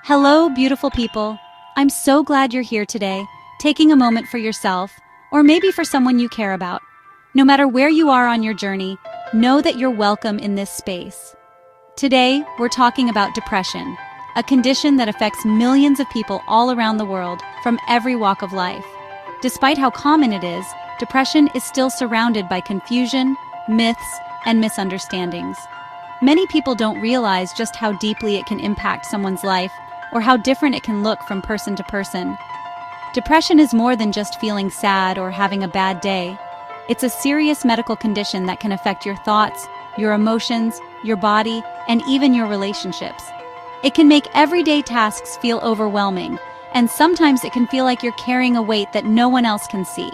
Hello, beautiful people. I'm so glad you're here today, taking a moment for yourself, or maybe for someone you care about. No matter where you are on your journey, know that you're welcome in this space. Today, we're talking about depression, a condition that affects millions of people all around the world from every walk of life. Despite how common it is, depression is still surrounded by confusion, myths, and misunderstandings. Many people don't realize just how deeply it can impact someone's life or how different it can look from person to person. Depression is more than just feeling sad or having a bad day. It's a serious medical condition that can affect your thoughts, your emotions, your body, and even your relationships. It can make everyday tasks feel overwhelming, and sometimes it can feel like you're carrying a weight that no one else can see.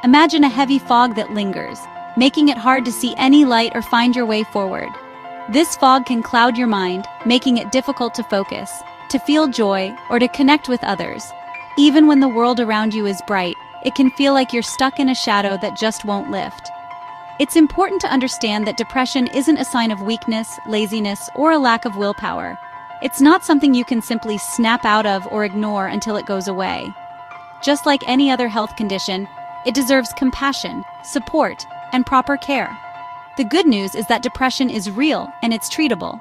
Imagine a heavy fog that lingers, making it hard to see any light or find your way forward. This fog can cloud your mind, making it difficult to focus, to feel joy, or to connect with others. Even when the world around you is bright, it can feel like you're stuck in a shadow that just won't lift. It's important to understand that depression isn't a sign of weakness, laziness, or a lack of willpower. It's not something you can simply snap out of or ignore until it goes away. Just like any other health condition, it deserves compassion, support, and proper care. The good news is that depression is real and it's treatable.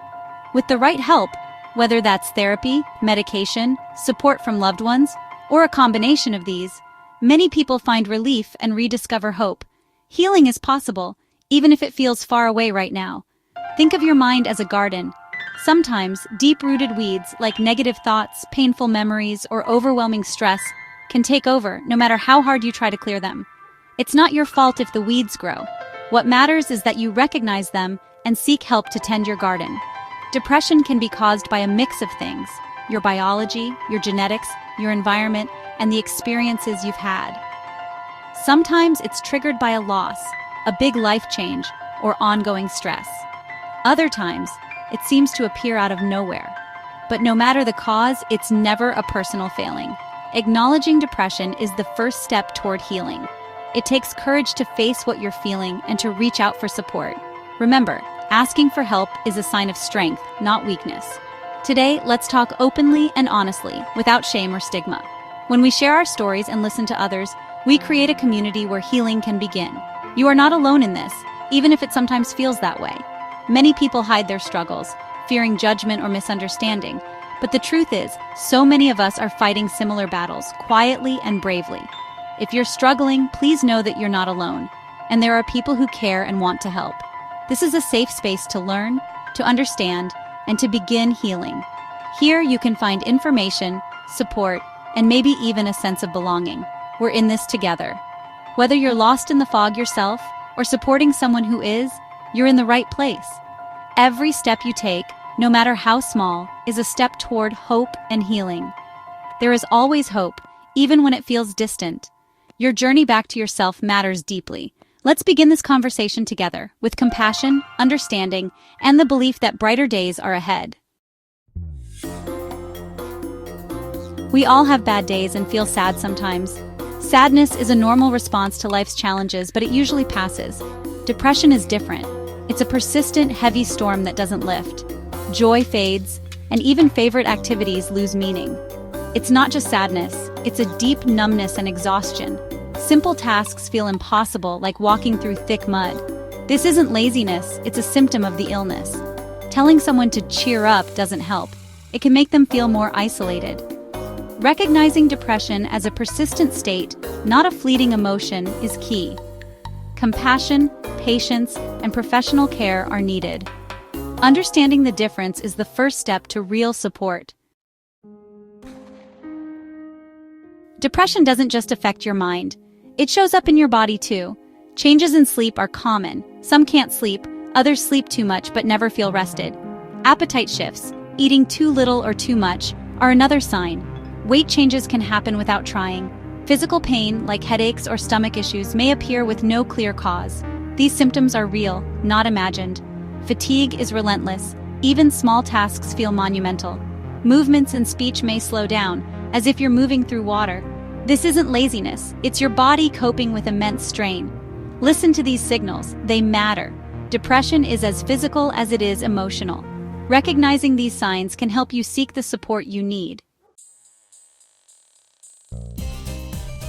With the right help, whether that's therapy, medication, support from loved ones, or a combination of these, many people find relief and rediscover hope. Healing is possible, even if it feels far away right now. Think of your mind as a garden. Sometimes, deep-rooted weeds like negative thoughts, painful memories, or overwhelming stress can take over no matter how hard you try to clear them. It's not your fault if the weeds grow. What matters is that you recognize them and seek help to tend your garden. Depression can be caused by a mix of things: your biology, your genetics, your environment, and the experiences you've had. Sometimes it's triggered by a loss, a big life change, or ongoing stress. Other times, it seems to appear out of nowhere. But no matter the cause, it's never a personal failing. Acknowledging depression is the first step toward healing. It takes courage to face what you're feeling and to reach out for support. Remember, asking for help is a sign of strength, not weakness. Today, let's talk openly and honestly, without shame or stigma. When we share our stories and listen to others, we create a community where healing can begin. You are not alone in this, even if it sometimes feels that way. Many people hide their struggles, fearing judgment or misunderstanding. But the truth is, so many of us are fighting similar battles, quietly and bravely. If you're struggling, please know that you're not alone, and there are people who care and want to help. This is a safe space to learn, to understand, and to begin healing. Here you can find information, support, and maybe even a sense of belonging. We're in this together. Whether you're lost in the fog yourself or supporting someone who is, you're in the right place. Every step you take, no matter how small, is a step toward hope and healing. There is always hope, even when it feels distant. Your journey back to yourself matters deeply. Let's begin this conversation together, with compassion, understanding, and the belief that brighter days are ahead. We all have bad days and feel sad sometimes. Sadness is a normal response to life's challenges, but it usually passes. Depression is different. It's a persistent, heavy storm that doesn't lift. Joy fades, and even favorite activities lose meaning. It's not just sadness, it's a deep numbness and exhaustion. Simple tasks feel impossible, like walking through thick mud. This isn't laziness, it's a symptom of the illness. Telling someone to cheer up doesn't help. It can make them feel more isolated. Recognizing depression as a persistent state, not a fleeting emotion, is key. Compassion, patience, and professional care are needed. Understanding the difference is the first step to real support. Depression doesn't just affect your mind. It shows up in your body too. Changes in sleep are common. Some can't sleep, others sleep too much but never feel rested. Appetite shifts, eating too little or too much, are another sign. Weight changes can happen without trying. Physical pain, like headaches or stomach issues, may appear with no clear cause. These symptoms are real, not imagined. Fatigue is relentless. Even small tasks feel monumental. Movements and speech may slow down, as if you're moving through water. This isn't laziness, it's your body coping with immense strain. Listen to these signals, they matter. Depression is as physical as it is emotional. Recognizing these signs can help you seek the support you need.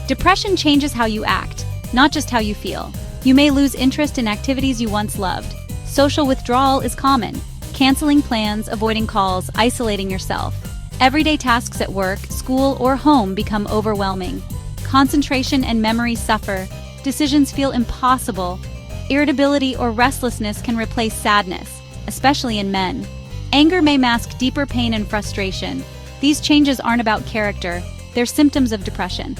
Depression changes how you act, not just how you feel. You may lose interest in activities you once loved. Social withdrawal is common. Canceling plans, avoiding calls, isolating yourself. Everyday tasks at work, school, or home become overwhelming. Concentration and memory suffer. Decisions feel impossible. Irritability or restlessness can replace sadness, especially in men. Anger may mask deeper pain and frustration. These changes aren't about character, they're symptoms of depression.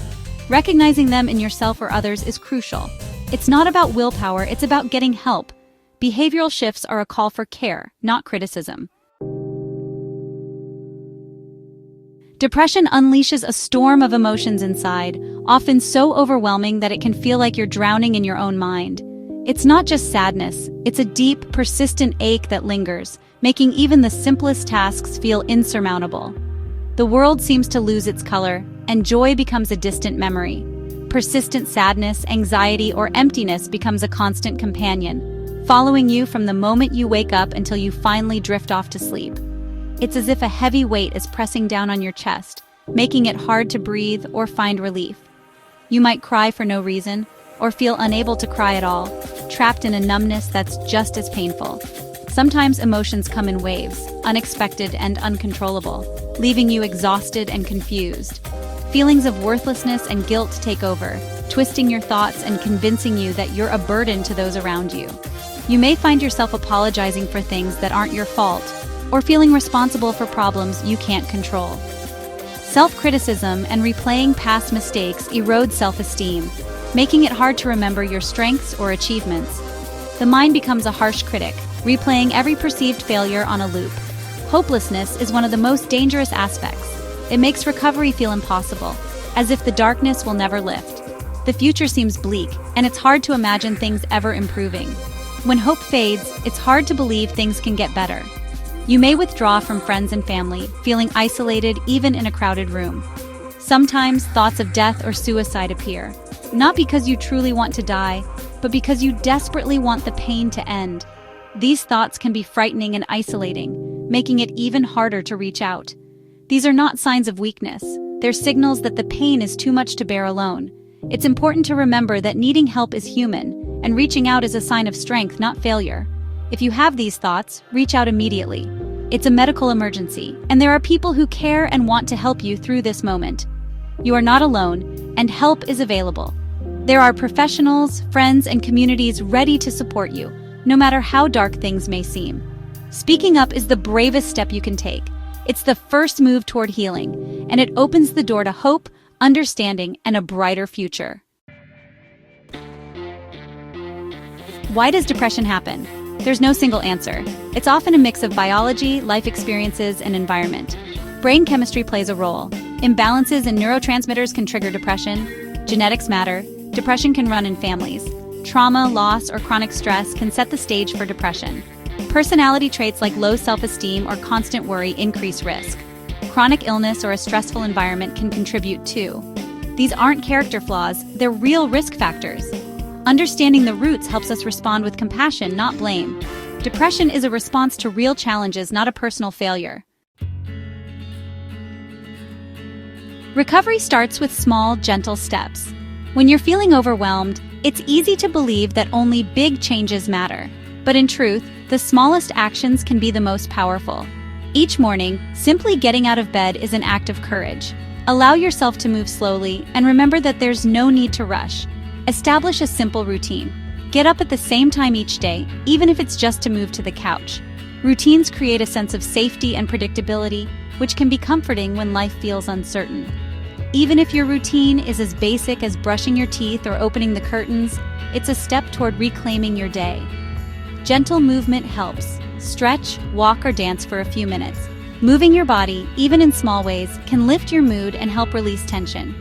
Recognizing them in yourself or others is crucial. It's not about willpower, it's about getting help. Behavioral shifts are a call for care, not criticism. Depression unleashes a storm of emotions inside, often so overwhelming that it can feel like you're drowning in your own mind. It's not just sadness, it's a deep, persistent ache that lingers, making even the simplest tasks feel insurmountable. The world seems to lose its color, and joy becomes a distant memory. Persistent sadness, anxiety, or emptiness becomes a constant companion, following you from the moment you wake up until you finally drift off to sleep. It's as if a heavy weight is pressing down on your chest, making it hard to breathe or find relief. You might cry for no reason, or feel unable to cry at all, trapped in a numbness that's just as painful. Sometimes emotions come in waves, unexpected and uncontrollable, leaving you exhausted and confused. Feelings of worthlessness and guilt take over, twisting your thoughts and convincing you that you're a burden to those around you. You may find yourself apologizing for things that aren't your fault, or feeling responsible for problems you can't control. Self-criticism and replaying past mistakes erode self-esteem, making it hard to remember your strengths or achievements. The mind becomes a harsh critic, replaying every perceived failure on a loop. Hopelessness is one of the most dangerous aspects. It makes recovery feel impossible, as if the darkness will never lift. The future seems bleak, and it's hard to imagine things ever improving. When hope fades, it's hard to believe things can get better. You may withdraw from friends and family, feeling isolated even in a crowded room. Sometimes thoughts of death or suicide appear, not because you truly want to die, but because you desperately want the pain to end. These thoughts can be frightening and isolating, making it even harder to reach out. These are not signs of weakness. They're signals that the pain is too much to bear alone. It's important to remember that needing help is human, and reaching out is a sign of strength, not failure. If you have these thoughts, reach out immediately. It's a medical emergency, and there are people who care and want to help you through this moment. You are not alone, and help is available. There are professionals, friends, and communities ready to support you, no matter how dark things may seem. Speaking up is the bravest step you can take. It's the first move toward healing, and it opens the door to hope, understanding, and a brighter future. Why does depression happen? There's no single answer. It's often a mix of biology, life experiences, and environment. Brain chemistry plays a role. Imbalances in neurotransmitters can trigger depression. Genetics matter. Depression can run in families. Trauma, loss, or chronic stress can set the stage for depression. Personality traits like low self-esteem or constant worry increase risk. Chronic illness or a stressful environment can contribute too. These aren't character flaws, they're real risk factors. Understanding the roots helps us respond with compassion, not blame. Depression is a response to real challenges, not a personal failure. Recovery starts with small, gentle steps. When you're feeling overwhelmed, it's easy to believe that only big changes matter. But in truth, the smallest actions can be the most powerful. Each morning, simply getting out of bed is an act of courage. Allow yourself to move slowly, and remember that there's no need to rush. Establish a simple routine. Get up at the same time each day, even if it's just to move to the couch. Routines create a sense of safety and predictability, which can be comforting when life feels uncertain. Even if your routine is as basic as brushing your teeth or opening the curtains, it's a step toward reclaiming your day. Gentle movement helps. Stretch, walk, or dance for a few minutes. Moving your body, even in small ways, can lift your mood and help release tension.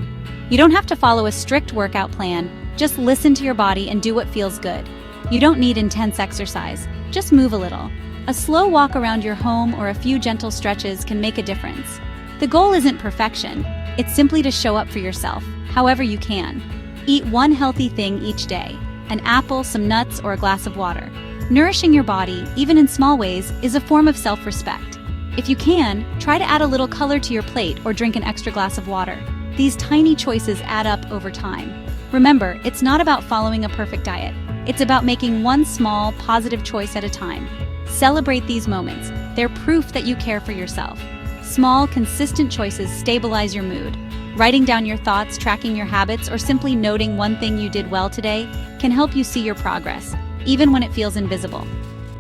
You don't have to follow a strict workout plan. Just listen to your body and do what feels good. You don't need intense exercise. Just move a little. A slow walk around your home or a few gentle stretches can make a difference. The goal isn't perfection. It's simply to show up for yourself, however you can. Eat one healthy thing each day. An apple, some nuts, or a glass of water. Nourishing your body, even in small ways, is a form of self-respect. If you can, try to add a little color to your plate or drink an extra glass of water. These tiny choices add up over time. Remember, it's not about following a perfect diet. It's about making one small, positive choice at a time. Celebrate these moments. They're proof that you care for yourself. Small, consistent choices stabilize your mood. Writing down your thoughts, tracking your habits, or simply noting one thing you did well today can help you see your progress, even when it feels invisible.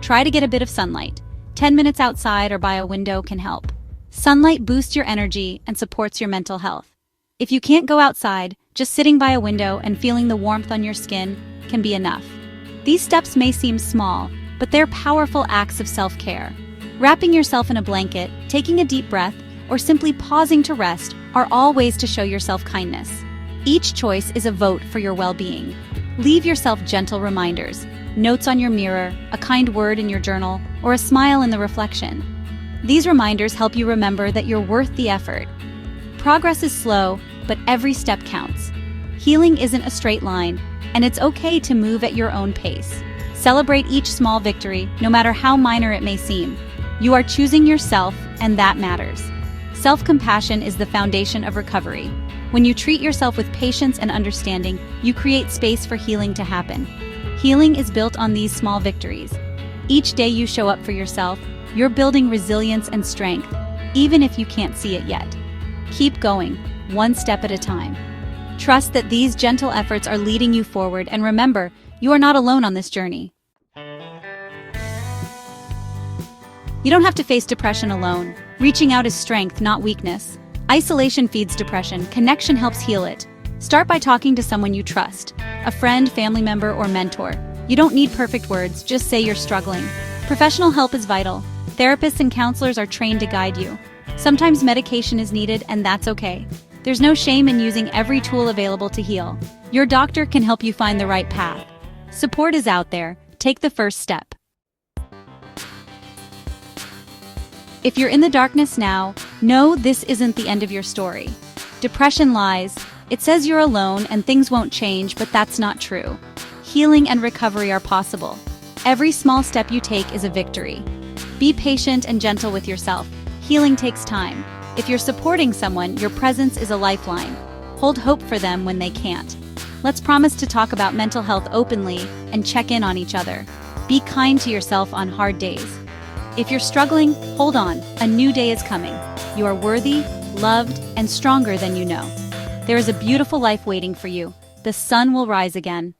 Try to get a bit of sunlight. 10 minutes outside or by a window can help. Sunlight boosts your energy and supports your mental health. If you can't go outside, just sitting by a window and feeling the warmth on your skin can be enough. These steps may seem small, but they're powerful acts of self-care. Wrapping yourself in a blanket, taking a deep breath, or simply pausing to rest are all ways to show yourself kindness. Each choice is a vote for your well-being. Leave yourself gentle reminders, notes on your mirror, a kind word in your journal, or a smile in the reflection. These reminders help you remember that you're worth the effort. Progress is slow, but every step counts. Healing isn't a straight line, and it's okay to move at your own pace. Celebrate each small victory, no matter how minor it may seem. You are choosing yourself, and that matters. Self-compassion is the foundation of recovery. When you treat yourself with patience and understanding, you create space for healing to happen. Healing is built on these small victories. Each day you show up for yourself, you're building resilience and strength, even if you can't see it yet. Keep going, one step at a time. Trust that these gentle efforts are leading you forward, and remember, you are not alone on this journey. You don't have to face depression alone. Reaching out is strength, not weakness. Isolation feeds depression. Connection helps heal it. Start by talking to someone you trust, a friend, family member, or mentor. You don't need perfect words, just say you're struggling. Professional help is vital. Therapists and counselors are trained to guide you. Sometimes medication is needed, and that's okay. There's no shame in using every tool available to heal. Your doctor can help you find the right path. Support is out there. Take the first step. If you're in the darkness now, know this isn't the end of your story. Depression lies. It says you're alone and things won't change, but that's not true. Healing and recovery are possible. Every small step you take is a victory. Be patient and gentle with yourself. Healing takes time. If you're supporting someone, your presence is a lifeline. Hold hope for them when they can't. Let's promise to talk about mental health openly and check in on each other. Be kind to yourself on hard days. If you're struggling, hold on. A new day is coming. You are worthy, loved, and stronger than you know. There is a beautiful life waiting for you. The sun will rise again.